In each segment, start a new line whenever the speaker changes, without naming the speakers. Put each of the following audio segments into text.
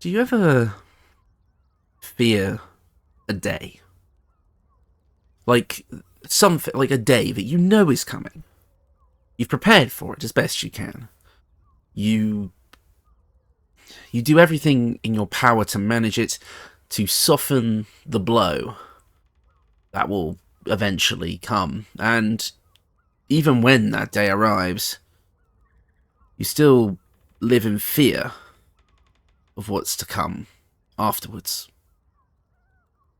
Do you ever fear a day? Like something, like a day that you know is coming. You've prepared for it as best you can. You do everything in your power to manage it, to soften the blow that will eventually come. And even when that day arrives, you still live in fear of what's to come afterwards.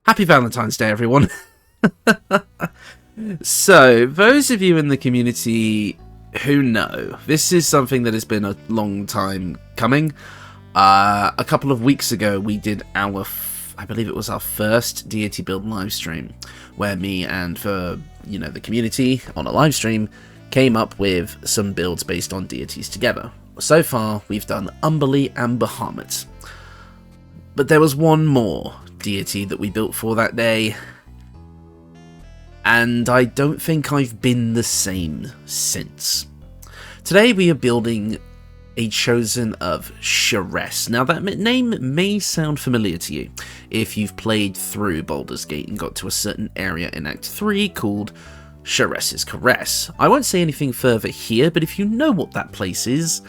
Happy Valentine's Day, everyone. So, those of you in the community who know, this is something that has been a long time coming. A couple of weeks ago, we did our, I believe it was our first Deity build livestream, where me and the community on a livestream came up with some builds based on deities together. So far, we've done Umberly and Bahamut. But there was one more deity that we built for that day, and I don't think I've been the same since. Today we are building a Chosen of Sharess. Now that name may sound familiar to you if you've played through Baldur's Gate and got to a certain area in Act 3 called Sharess's Caress. I won't say anything further here, but if you know what that place is,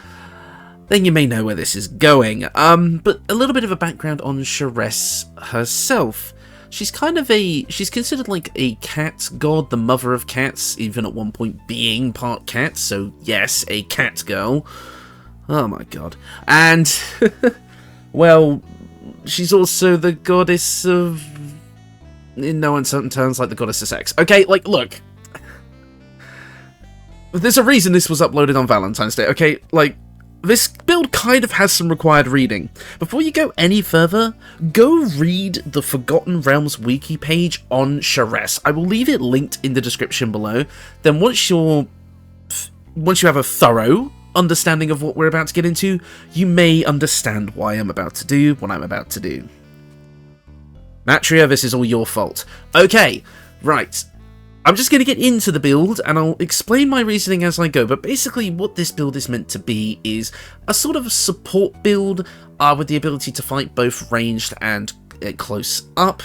then you may know where this is going. But a little bit of a background on Sharess herself. She's considered like a cat god, the mother of cats, even at one point being part cat, so yes, a cat girl. Oh my god. And, well, she's also the goddess of, in no uncertain terms, like the goddess of sex. Okay, like, look. There's a reason this was uploaded on Valentine's Day, okay? Like, this build kind of has some required reading. Before you go any further, go read the Forgotten Realms wiki page on Sharess. I will leave it linked in the description below. Then once you have a thorough understanding of what we're about to get into, you may understand why I'm about to do what I'm about to do. Matria, this is all your fault. Okay, right. I'm just going to get into the build, and I'll explain my reasoning as I go, but basically what this build is meant to be is a sort of support build with the ability to fight both ranged and close up,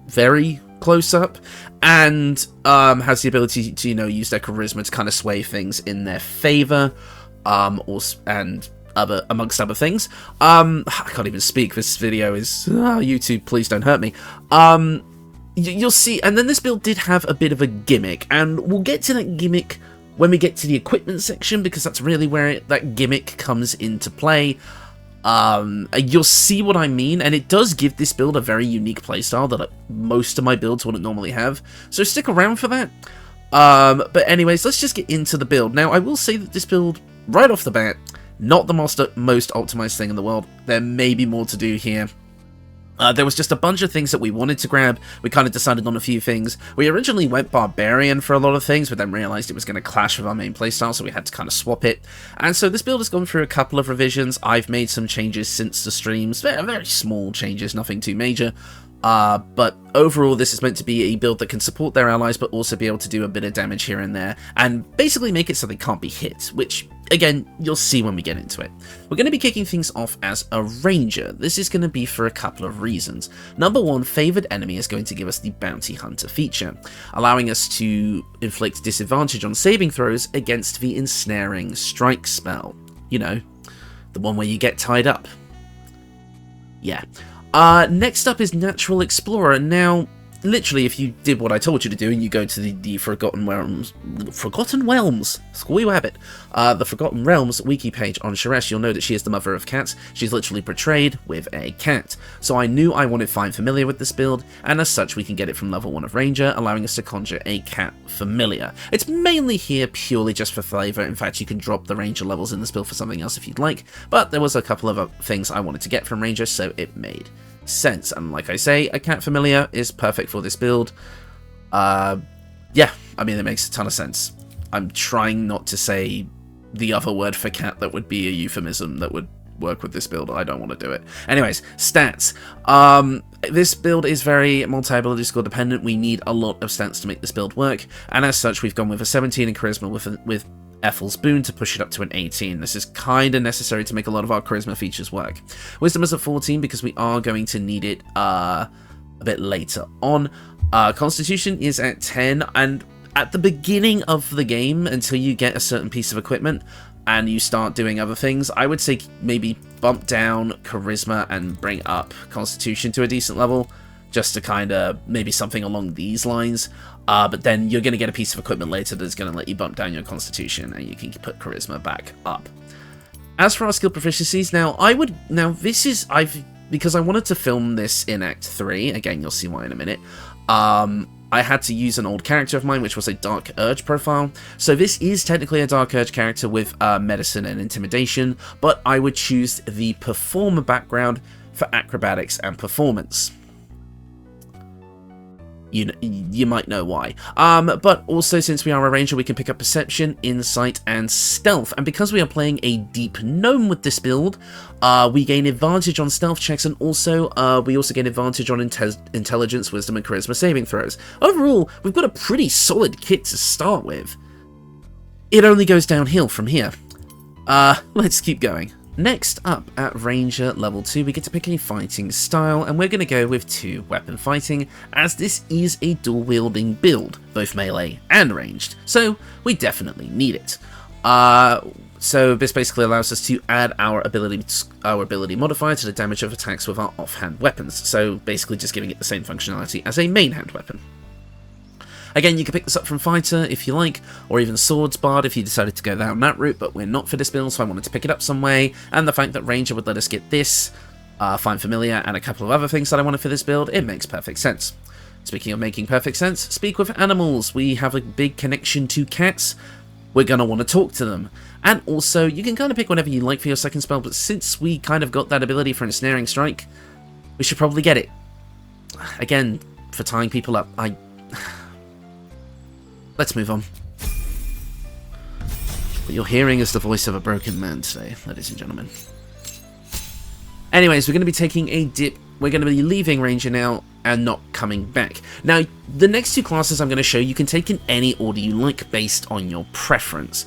very close up, and has the ability to, use their charisma to kind of sway things in their favour, amongst other things. I can't even speak, this video is, YouTube, please don't hurt me. You'll see, and then this build did have a bit of a gimmick, and we'll get to that gimmick when we get to the equipment section, because that's really where that gimmick comes into play. You'll see what I mean, and it does give this build a very unique playstyle that most of my builds wouldn't normally have, so stick around for that. But anyways, let's just get into the build. Now, I will say that this build, right off the bat, not the most optimized thing in the world. There may be more to do here. There was just a bunch of things that we wanted to grab. We kind of decided on a few things. We originally went Barbarian for a lot of things, but then realized it was going to clash with our main playstyle, so we had to kind of swap it. And so this build has gone through a couple of revisions. I've made some changes since the streams. Very small changes, nothing too major. But overall, this is meant to be a build that can support their allies, but also be able to do a bit of damage here and there, and basically make it so they can't be hit, which, again, you'll see when we get into it. We're going to be kicking things off as a ranger. This is going to be for a couple of reasons. Number one, favoured enemy is going to give us the bounty hunter feature, allowing us to inflict disadvantage on saving throws against the ensnaring strike spell. You know, the one where you get tied up. Yeah. Next up is Natural Explorer. Now, literally, if you did what I told you to do and you go to the Forgotten Realms, squee wabbit, the Forgotten Realms wiki page on Sharess, you'll know that she is the mother of cats. She's literally portrayed with a cat. So I knew I wanted Find Familiar with this build, and as such we can get it from level 1 of Ranger, allowing us to conjure a cat familiar. It's mainly here purely just for flavour. In fact, you can drop the Ranger levels in this build for something else if you'd like, but there was a couple of things I wanted to get from Ranger, so it made sense. And like I say, a cat familiar is perfect for this build. Yeah, I mean, it makes a ton of sense. I'm trying not to say the other word for cat that would be a euphemism that would work with this build. I don't want to do it. Anyways, stats. This build is very multi-ability score dependent. We need a lot of stats to make this build work, and as such we've gone with a 17 in charisma with Ethel's Boon to push it up to an 18. This is kind of necessary to make a lot of our charisma features work. Wisdom is at 14 because we are going to need it a bit later on. Constitution is at 10, and at the beginning of the game, until you get a certain piece of equipment and you start doing other things, I would say maybe bump down charisma and bring up Constitution to a decent level, just to kind of maybe something along these lines. But then you're going to get a piece of equipment later that's going to let you bump down your Constitution, and you can put charisma back up. As for our skill proficiencies, because I wanted to film this in Act 3, again, you'll see why in a minute, I had to use an old character of mine, which was a Dark Urge profile. So this is technically a Dark Urge character with Medicine and Intimidation, but I would choose the Performer background for Acrobatics and Performance. You might know why. But also, since we are a ranger, we can pick up Perception, Insight, and Stealth. And because we are playing a deep gnome with this build, we gain advantage on stealth checks, and also we also gain advantage on intelligence, wisdom, and charisma saving throws. Overall, we've got a pretty solid kit to start with. It only goes downhill from here. Let's keep going. Next up, at Ranger level 2, we get to pick a fighting style, and we're going to go with 2 weapon fighting, as this is a dual-wielding build, both melee and ranged, so we definitely need it. So this basically allows us to add our ability modifier to the damage of attacks with our offhand weapons, so basically just giving it the same functionality as a main hand weapon. Again, you can pick this up from Fighter if you like, or even Swords Bard if you decided to go down that route, but we're not for this build, so I wanted to pick it up some way, and the fact that Ranger would let us get this, Find Familiar, and a couple of other things that I wanted for this build, it makes perfect sense. Speaking of making perfect sense, speak with animals. We have a big connection to cats. We're going to want to talk to them. And also, you can kind of pick whatever you like for your second spell, but since we kind of got that ability for Ensnaring Strike, we should probably get it. Again, for tying people up, Let's move on. What you're hearing is the voice of a broken man today, ladies and gentlemen. Anyways, we're going to be taking a dip. We're going to be leaving Ranger now and not coming back. Now, the next 2 classes I'm going to show you can take in any order you like based on your preference.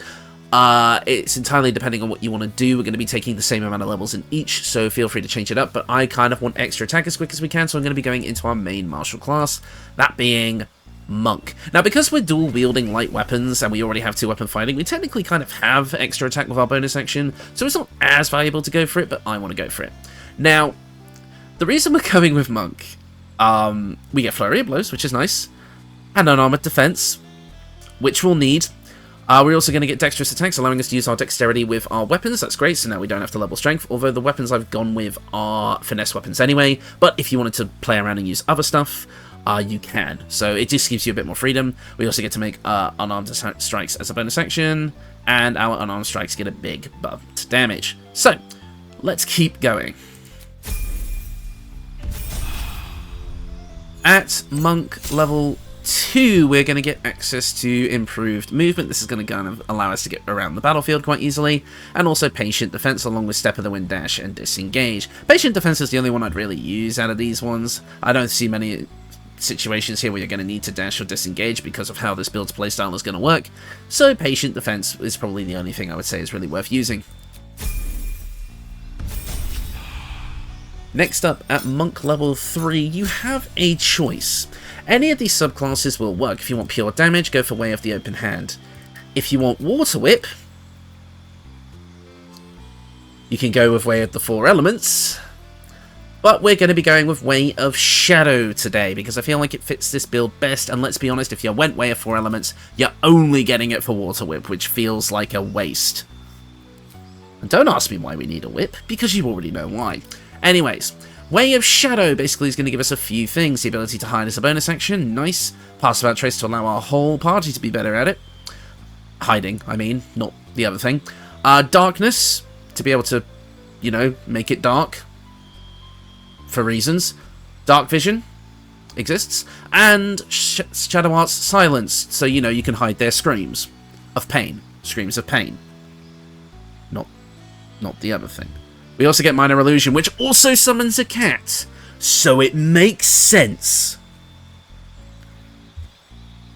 It's entirely depending on what you want to do. We're going to be taking the same amount of levels in each, so feel free to change it up, but I kind of want extra attack as quick as we can, so I'm going to be going into our main martial class, that being Monk. Now, because we're dual-wielding light weapons, and we already have 2 weapon fighting, we technically kind of have extra attack with our bonus action, so it's not as valuable to go for it, but I want to go for it. Now, the reason we're going with Monk, we get Flurry of Blows, which is nice, and Unarmored Defense, which we'll need. We're also going to get Dexterous Attacks, allowing us to use our Dexterity with our weapons. That's great, so now we don't have to level Strength, although the weapons I've gone with are Finesse weapons anyway, but if you wanted to play around and use other stuff, you can. So it just gives you a bit more freedom. We also get to make unarmed strikes as a bonus action, and our unarmed strikes get a big buff to damage. So, let's keep going. At Monk level 2, we're going to get access to improved movement. This is going to kind of allow us to get around the battlefield quite easily, and also Patient Defense along with Step of the Wind Dash and Disengage. Patient Defense is the only one I'd really use out of these ones. I don't see many situations here where you're going to need to dash or disengage because of how this build's playstyle is going to work, so Patient Defense is probably the only thing I would say is really worth using. Next up, at Monk level 3, you have a choice. Any of these subclasses will work. If you want pure damage, go for Way of the Open Hand. If you want Water Whip, you can go with Way of the 4 Elements, but we're going to be going with Way of Shadow today, because I feel like it fits this build best, and let's be honest, if you went Way of 4 Elements, you're only getting it for Water Whip, which feels like a waste. And don't ask me why we need a whip, because you already know why. Anyways, Way of Shadow basically is going to give us a few things. The ability to hide as a bonus action, nice. Pass Without Trace to allow our whole party to be better at it. Hiding, I mean, not the other thing. Darkness, to be able to, you know, make it dark. For reasons. Dark Vision exists. And Shadow Art's Silence, so, you know, you can hide their screams of pain. Screams of pain. Not the other thing. We also get Minor Illusion, which also summons a cat. So it makes sense.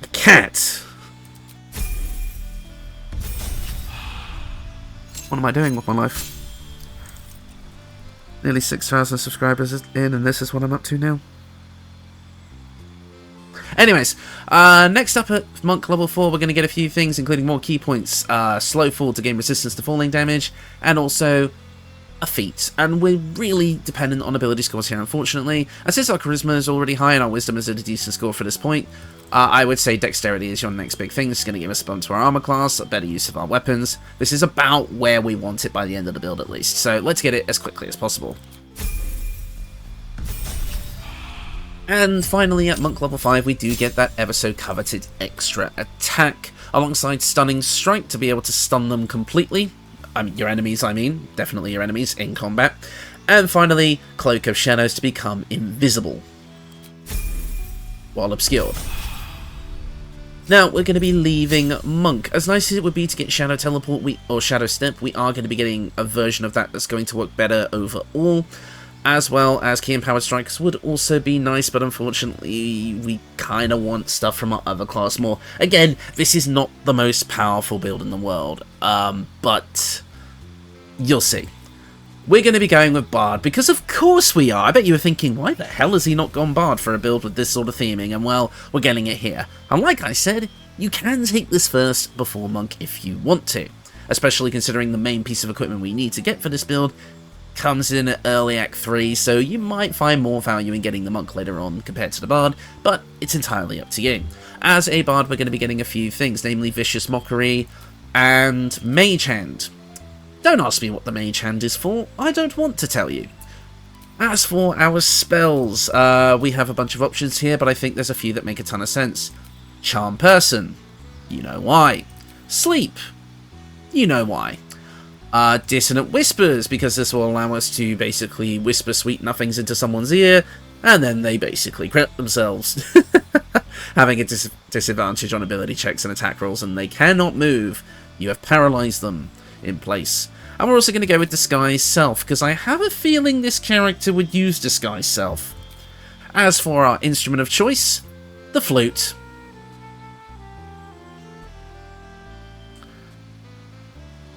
A cat What am I doing with my life? Nearly 6,000 subscribers in, and this is what I'm up to now. Anyways, next up at Monk level 4, we're going to get a few things, including more key points, slow fall to gain resistance to falling damage, and also a feat. And we're really dependent on ability scores here, unfortunately. And since our charisma is already high and our wisdom is at a decent score for this point, I would say dexterity is your next big thing. It's going to give us a bump to our armor class, a better use of our weapons. This is about where we want it by the end of the build, at least. So let's get it as quickly as possible. And finally, at Monk level 5, we do get that ever so coveted extra attack, alongside Stunning Strike to be able to stun them completely. Your enemies, definitely your enemies in combat. And finally, Cloak of Shadows to become invisible while obscured. Now, we're going to be leaving Monk. As nice as it would be to get Shadow Teleport or Shadow Step, we are going to be getting a version of that that's going to work better overall. As well as Key Empowered Strikes would also be nice, but unfortunately we kind of want stuff from our other class more. Again, this is not the most powerful build in the world, but you'll see. We're going to be going with Bard, because of course we are. I bet you were thinking, why the hell has he not gone Bard for a build with this sort of theming? And well, we're getting it here. And like I said, you can take this first before Monk if you want to, especially considering the main piece of equipment we need to get for this build comes in at early Act 3, so you might find more value in getting the Monk later on compared to the Bard, but it's entirely up to you. As a Bard, we're going to be getting a few things, namely Vicious Mockery and Mage Hand. Don't ask me what the Mage Hand is for, I don't want to tell you. As for our spells, we have a bunch of options here, but I think there's a few that make a ton of sense. Charm Person, you know why. Sleep, you know why. Dissonant Whispers, because this will allow us to basically whisper sweet nothings into someone's ear, and then they basically crap themselves, having a disadvantage on ability checks and attack rolls, and they cannot move. You have paralyzed them in place. And we're also going to go with Disguise Self, because I have a feeling this character would use Disguise Self. As for our instrument of choice, the flute.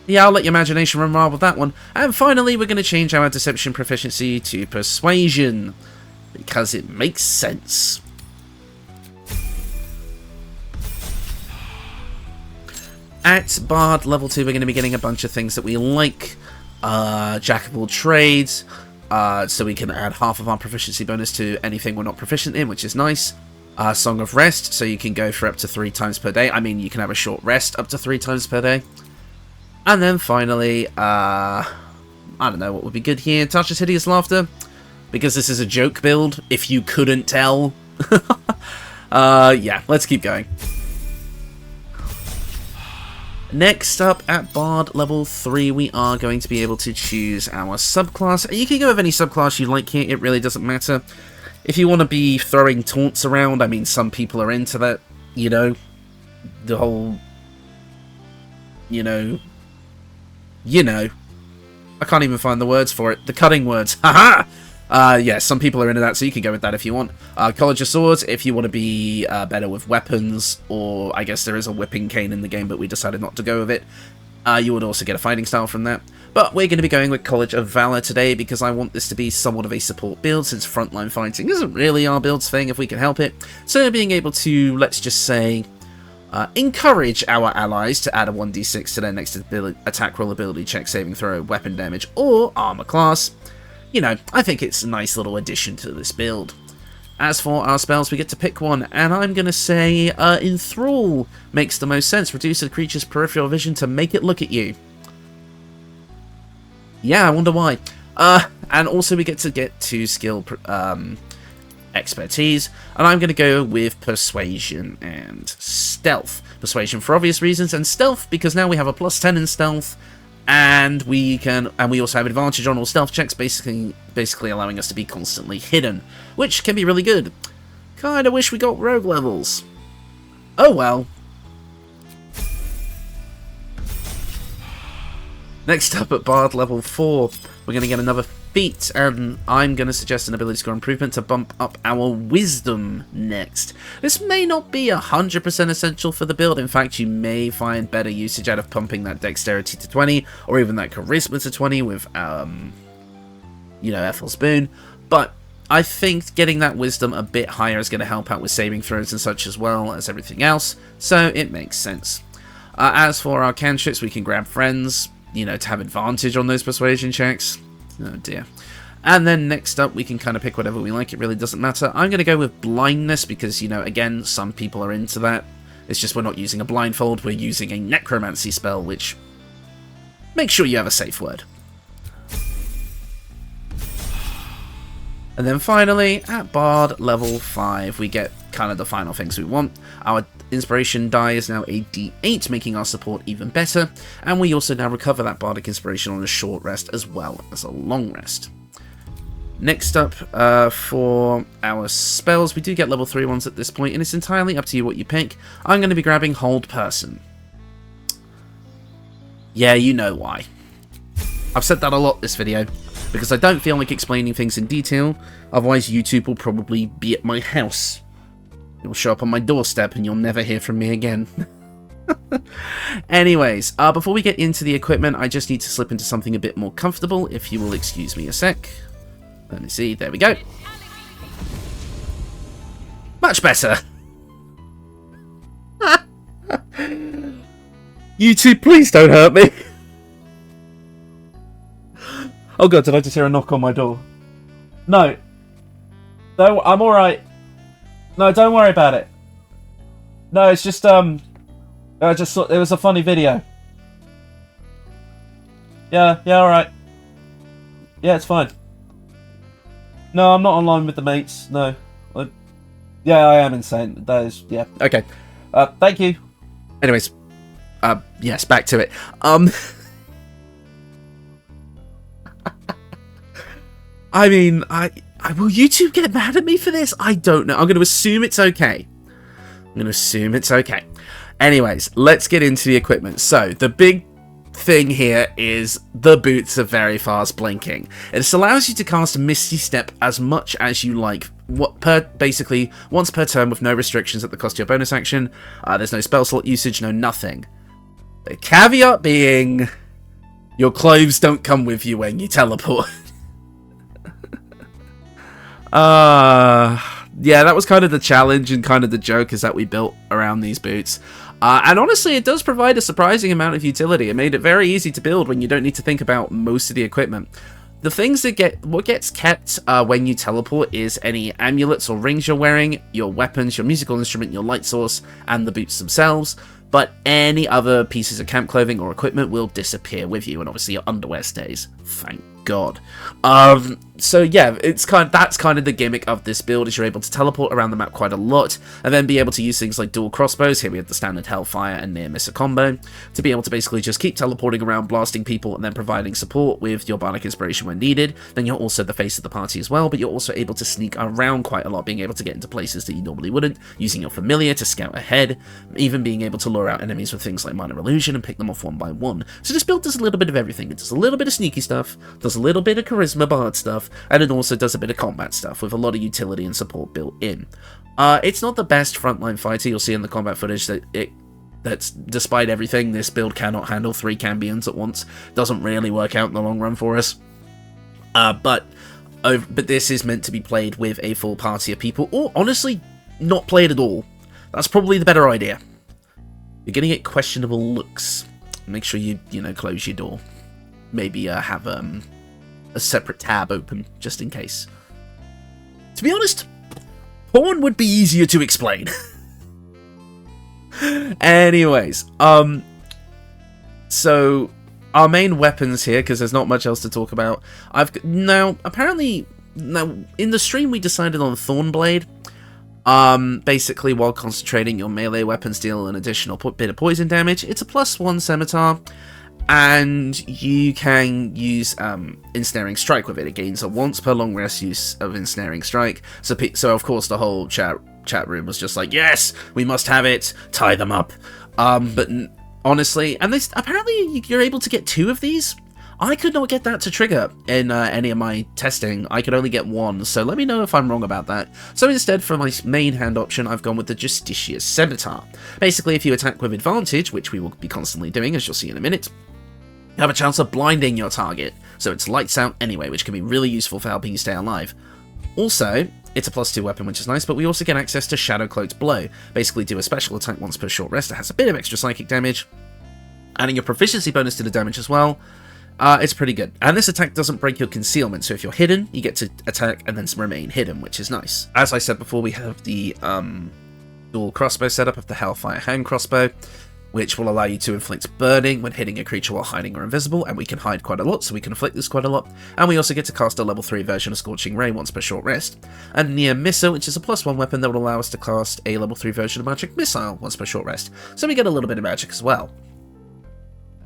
Yeah, I'll let your imagination run wild with that one. And finally, we're going to change our Deception proficiency to Persuasion, because it makes sense. At Bard level 2, we're going to be getting a bunch of things that we like. Jack of all trades, so we can add half of our proficiency bonus to anything we're not proficient in, which is nice. Song of Rest, so you can go for up to 3 times per day. I mean, you can have a short rest up to 3 times per day. And then finally, I don't know what would be good here. Tasha's Hideous Laughter, because this is a joke build, if you couldn't tell. Yeah, let's keep going. Next up, at Bard level 3, we are going to be able to choose our subclass. You can go with any subclass you like here, it really doesn't matter. If you want to be throwing taunts around, I mean, some people are into that, you know, the whole, you know, I can't even find the words for it. The cutting words. Haha! Yeah, some people are into that, so you can go with that if you want. College of Swords, if you want to be better with weapons, or I guess there is a whipping cane in the game, but we decided not to go with it. You would also get a fighting style from that. But we're going to be going with College of Valour today, because I want this to be somewhat of a support build, since frontline fighting isn't really our build's thing if we can help it. So being able to, let's just say, encourage our allies to add a 1d6 to their next attack roll, ability check, saving throw, weapon damage, or armor class. You know, I think it's a nice little addition to this build. As for our spells, we get to pick one, and I'm going to say Enthrall makes the most sense. Reduce a creature's peripheral vision to make it look at you. Yeah, I wonder why. And also we get to skill expertise, and I'm going to go with Persuasion and Stealth. Persuasion for obvious reasons, and Stealth because now we have a +10 in Stealth, and we also have advantage on all stealth checks, basically allowing us to be constantly hidden, which can be really good. Kinda wish we got rogue levels. Oh well. Next up at Bard level 4, we're going to get another feat, and I'm going to suggest an ability score improvement to bump up our wisdom next. This may not be 100% essential for the build. In fact, you may find better usage out of pumping that dexterity to 20, or even that charisma to 20 with, you know, Ethel's Boon. But I think getting that wisdom a bit higher is going to help out with saving throws and such as well as everything else, so it makes sense. As for our cantrips, we can grab friends, you know, to have advantage on those persuasion checks. Oh dear. And then next up, we can kind of pick whatever we like. It really doesn't matter. I'm going to go with blindness because, you know, again, some people are into that. It's just we're not using a blindfold. We're using a necromancy spell, which make sure you have a safe word. And then finally, at Bard level 5, we get kind of the final things we want. Our inspiration die is now a D8, making our support even better, and we also now recover that bardic inspiration on a short rest as well as a long rest. Next up, for our spells, we do get level 3 ones at this point, and it's entirely up to you what you pick. I'm going to be grabbing Hold Person. Yeah, you know why. I've said that a lot this video, because I don't feel like explaining things in detail, otherwise YouTube will probably be at my house. It will show up on my doorstep and you'll never hear from me again. Anyways, before we get into the equipment, I just need to slip into something a bit more comfortable, if you will excuse me a sec. Let me see, there we go. Much better. YouTube, please don't hurt me. Oh god, did I just hear a knock on my door? No. No, I'm alright. No, don't worry about it. No, it's just, I just thought it was a funny video. Yeah, alright. Yeah, it's fine. No, I'm not online with the mates, no. Yeah, I am insane. That is, yeah, okay. Thank you. Anyways, yes, back to it. I mean, will YouTube get mad at me for this? I don't know. I'm going to assume it's okay. Anyways, let's get into the equipment. So, the big thing here is the boots are very fast blinking. It allows you to cast Misty Step as much as you like, basically once per turn with no restrictions at the cost of your bonus action. There's no spell slot usage, no nothing. The caveat being, your clothes don't come with you when you teleport. Yeah, that was kind of the challenge and kind of the joke is that we built around these boots. And honestly, it does provide a surprising amount of utility. It made it very easy to build when you don't need to think about most of the equipment. The things that what gets kept when you teleport is any amulets or rings you're wearing, your weapons, your musical instrument, your light source, and the boots themselves. But any other pieces of camp clothing or equipment will disappear with you, and obviously your underwear stays. Thank God. So yeah, that's kind of the gimmick of this build, is you're able to teleport around the map quite a lot, and then be able to use things like dual crossbows. Here we have the standard Hellfire and Near Misser combo, to be able to basically just keep teleporting around, blasting people, and then providing support with your bardic inspiration when needed. Then you're also the face of the party as well, but you're also able to sneak around quite a lot, being able to get into places that you normally wouldn't, using your familiar to scout ahead, even being able to lure out enemies with things like minor illusion and pick them off one by one. So this build does a little bit of everything. It does a little bit of sneaky stuff, does a little bit of charisma bard stuff, and it also does a bit of combat stuff with a lot of utility and support built in. It's not the best frontline fighter. You'll see in the combat footage that's despite everything, this build cannot handle 3 Cambions at once. Doesn't really work out in the long run for us. But this is meant to be played with a full party of people, or honestly, not played at all. That's probably the better idea. You're gonna get questionable looks. Make sure you close your door. Maybe have a separate tab open, just in case. To be honest, porn would be easier to explain. Anyways, so our main weapons here, because there's not much else to talk about. Apparently, in the stream we decided on Thornblade. Basically, while concentrating, your melee weapons deal an additional bit of poison damage. It's a +1 scimitar, and you can use Ensnaring Strike with it. It gains a once per long rest use of Ensnaring Strike. So of course, the whole chat room was just like, yes, we must have it, tie them up. But honestly, and apparently you're able to get 2 of these. I could not get that to trigger in any of my testing. I could only get one, so let me know if I'm wrong about that. So instead, for my main hand option, I've gone with the Justicious Scimitar. Basically, if you attack with advantage, which we will be constantly doing, as you'll see in a minute, you have a chance of blinding your target, so it's lights out anyway, which can be really useful for helping you stay alive. Also, it's a +2 weapon, which is nice, but we also get access to Shadow Cloaked Blow. Basically, do a special attack once per short rest. It has a bit of extra psychic damage, adding your proficiency bonus to the damage as well. It's pretty good. And this attack doesn't break your concealment, so if you're hidden, you get to attack and then remain hidden, which is nice. As I said before, we have the dual crossbow setup of the Hellfire hand crossbow, which will allow you to inflict burning when hitting a creature while hiding or invisible, and we can hide quite a lot, so we can inflict this quite a lot. And we also get to cast a level 3 version of Scorching Ray once per short rest. And Near Missile, which is a +1 weapon that will allow us to cast a level 3 version of Magic Missile once per short rest, so we get a little bit of magic as well.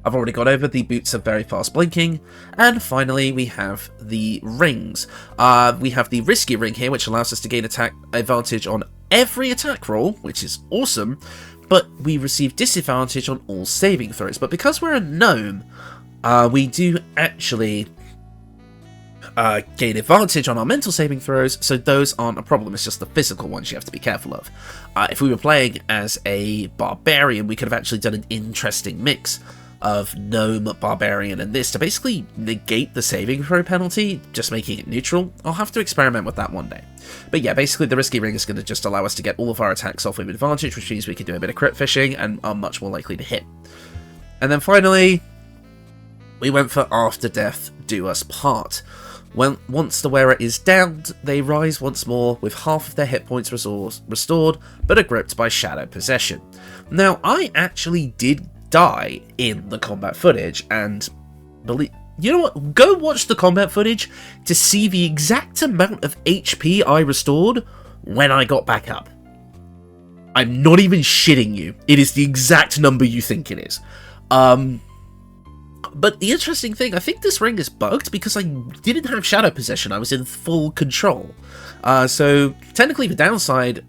I've already got over the boots of very fast blinking, and finally we have the rings. We have the risky ring here, which allows us to gain attack advantage on every attack roll, which is awesome, but we receive disadvantage on all saving throws. But because we're a gnome, we do actually gain advantage on our mental saving throws, so those aren't a problem. It's just the physical ones you have to be careful of. If we were playing as a barbarian, we could have actually done an interesting mix of gnome, barbarian, and this to basically negate the saving throw penalty, just making it neutral. I'll have to experiment with that one day. But yeah, basically the risky ring is going to just allow us to get all of our attacks off with advantage, which means we can do a bit of crit fishing and are much more likely to hit. And then finally, we went for After Death Do Us Part. Once the wearer is downed, they rise once more with half of their hit points restored, but are gripped by shadow possession. Now, I actually did die in the combat footage, and you know what, go watch the combat footage to see the exact amount of HP I restored when I got back up. I'm not even shitting you, it is the exact number you think it is. But the interesting thing, I think this ring is bugged because I didn't have shadow possession, I was in full control. So technically the downside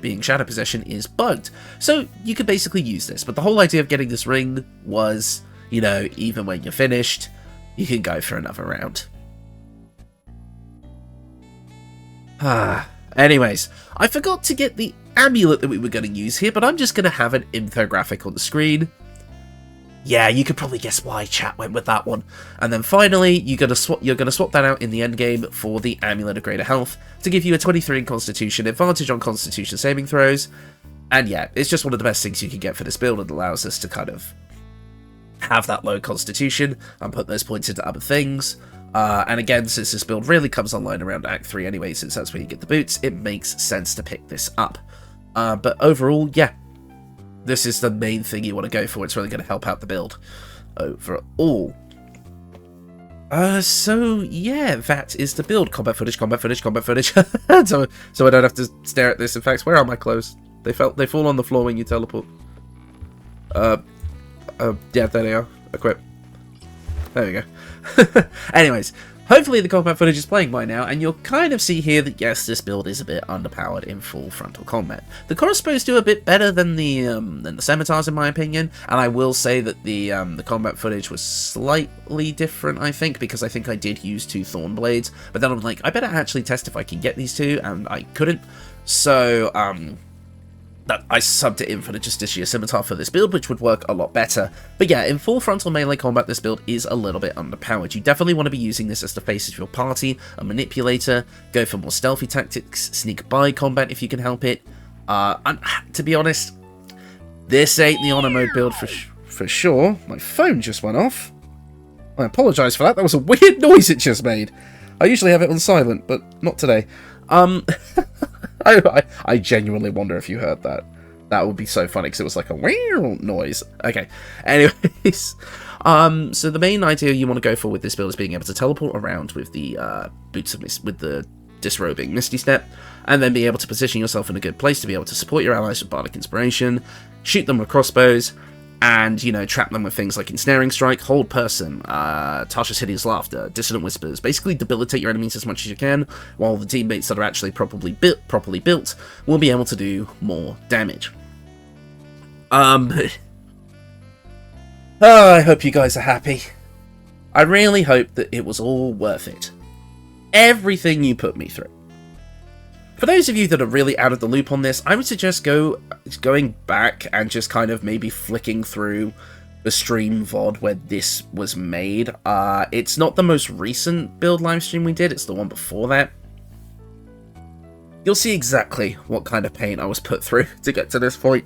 being shadow possession is bugged. So you could basically use this, but the whole idea of getting this ring was, you know, even when you're finished, you can go for another round. Anyways, I forgot to get the amulet that we were going to use here, but I'm just going to have an infographic on the screen. Yeah, you could probably guess why chat went with that one. And then finally, you're gonna swap that out in the end game for the Amulet of Greater Health to give you a 23 in Constitution, advantage on Constitution saving throws. And yeah, it's just one of the best things you can get for this build. It allows us to kind of have that low Constitution and put those points into other things. And again, since this build really comes online around Act 3 anyway, since that's where you get the boots, it makes sense to pick this up. But overall, yeah, this is the main thing you want to go for. It's really going to help out the build overall. So yeah, that is the build. Combat footage. so I don't have to stare at this. In fact, where are my clothes? They fall on the floor when you teleport. Yeah, there they are. Equip. There we go. Anyways, hopefully the combat footage is playing by now, and you'll kind of see here that yes, this build is a bit underpowered in full frontal combat. The crossbows do a bit better than the scimitars in my opinion, and I will say that the combat footage was slightly different, I think, because I think I did use 2 thorn blades, but then I'm like, I better actually test if I can get these 2, and I couldn't, so I subbed it in for the Justicious Scimitar for this build, which would work a lot better. But yeah, in full frontal melee combat, this build is a little bit underpowered. You definitely want to be using this as the face of your party, a manipulator, go for more stealthy tactics, sneak by combat if you can help it. And to be honest, this ain't the honor mode build for sure. My phone just went off. I apologise for that. That was a weird noise it just made. I usually have it on silent, but not today. I genuinely wonder if you heard that. That would be so funny because it was like a weird noise. Okay, anyways. So the main idea you want to go for with this build is being able to teleport around with the boots of with the disrobing Misty Step, and then be able to position yourself in a good place to be able to support your allies with Bardic Inspiration, shoot them with crossbows, and, you know, trap them with things like Ensnaring Strike, Hold Person, Tasha's Hideous Laughter, Dissonant Whispers. Basically debilitate your enemies as much as you can, while the teammates that are actually properly built will be able to do more damage. I hope you guys are happy. I really hope that it was all worth it. Everything you put me through. For those of you that are really out of the loop on this, I would suggest going back and just kind of maybe flicking through the stream VOD where this was made. It's not the most recent build livestream we did, it's the one before that. You'll see exactly what kind of pain I was put through to get to this point,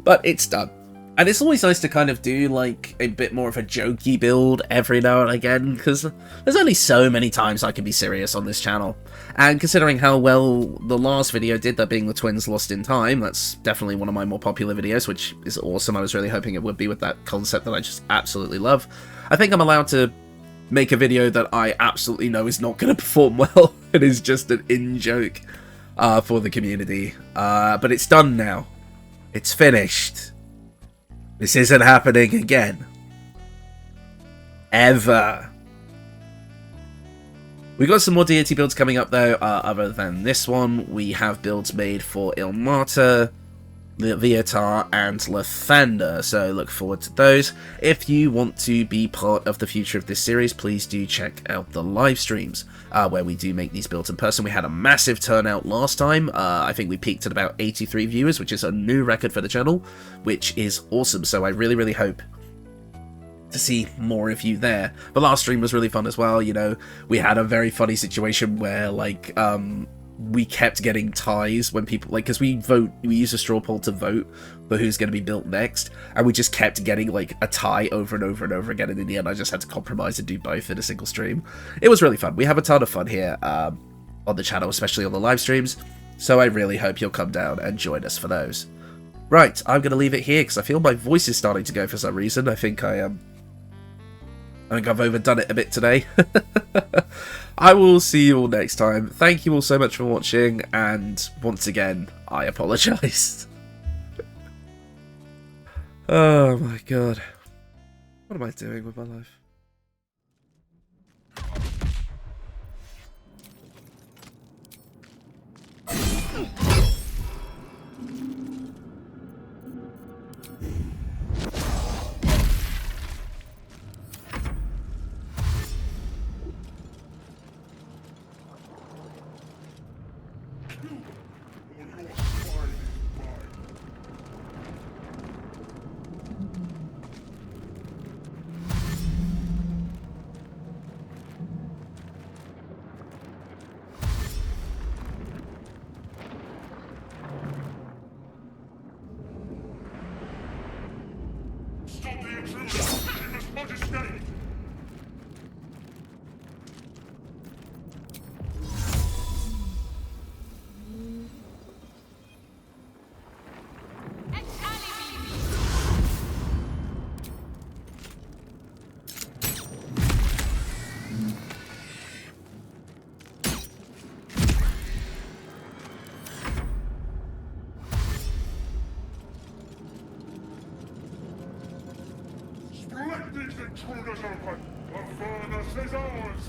but it's done. And it's always nice to kind of do, like, a bit more of a jokey build every now and again, because there's only so many times I can be serious on this channel. And considering how well the last video did, that being the twins lost in time, that's definitely one of my more popular videos, which is awesome. I was really hoping it would be with that concept that I just absolutely love. I think I'm allowed to make a video that I absolutely know is not going to perform well. It is just an in-joke for the community. But it's done now. It's finished. This isn't happening again. Ever. We've got some more deity builds coming up though, other than this one. We have builds made for Ilmata, Leviatar, and Lathander, so look forward to those. If you want to be part of the future of this series, please do check out the live streams, where we do make these builds in person. We had a massive turnout last time. I think we peaked at about 83 viewers, which is a new record for the channel, which is awesome, so I really hope to see more of you there. The last stream was really fun as well. You know, we had a very funny situation where, like, we kept getting ties when people, like, because we use a straw poll to vote for who's going to be built next, and we just kept getting, like, a tie over and over and over again, and in the end I just had to compromise and do both in a single stream. It was really fun. We have a ton of fun here on the channel, especially on the live streams, so I really hope you'll come down and join us for those. Right, I'm going to leave it here because I feel my voice is starting to go for some reason. I think I've overdone it a bit today. I will see you all next time. Thank you all so much for watching, and once again, I apologise. Oh my god. What am I doing with my life?
Stop the intruder! She must not escape! Let these intruders open! The furnace is ours!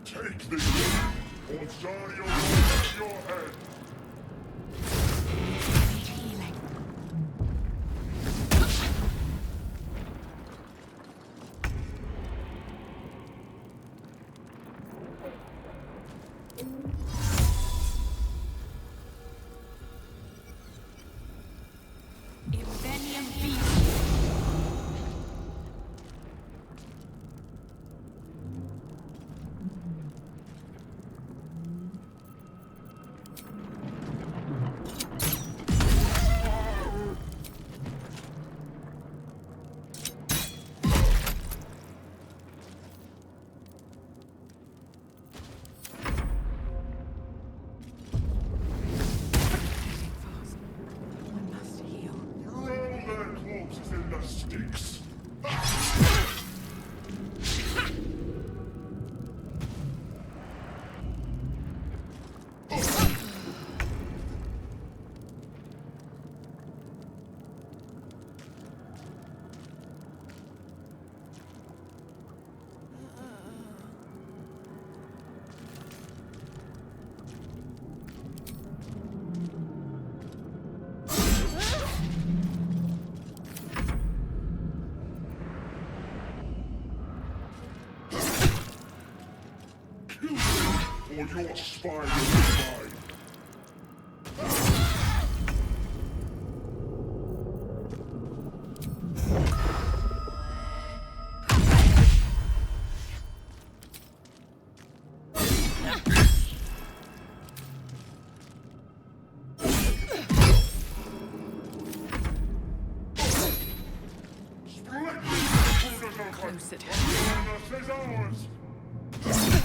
Take these, or Zarya will take your head! or your spine will divide.
Close it.
Valor is ours.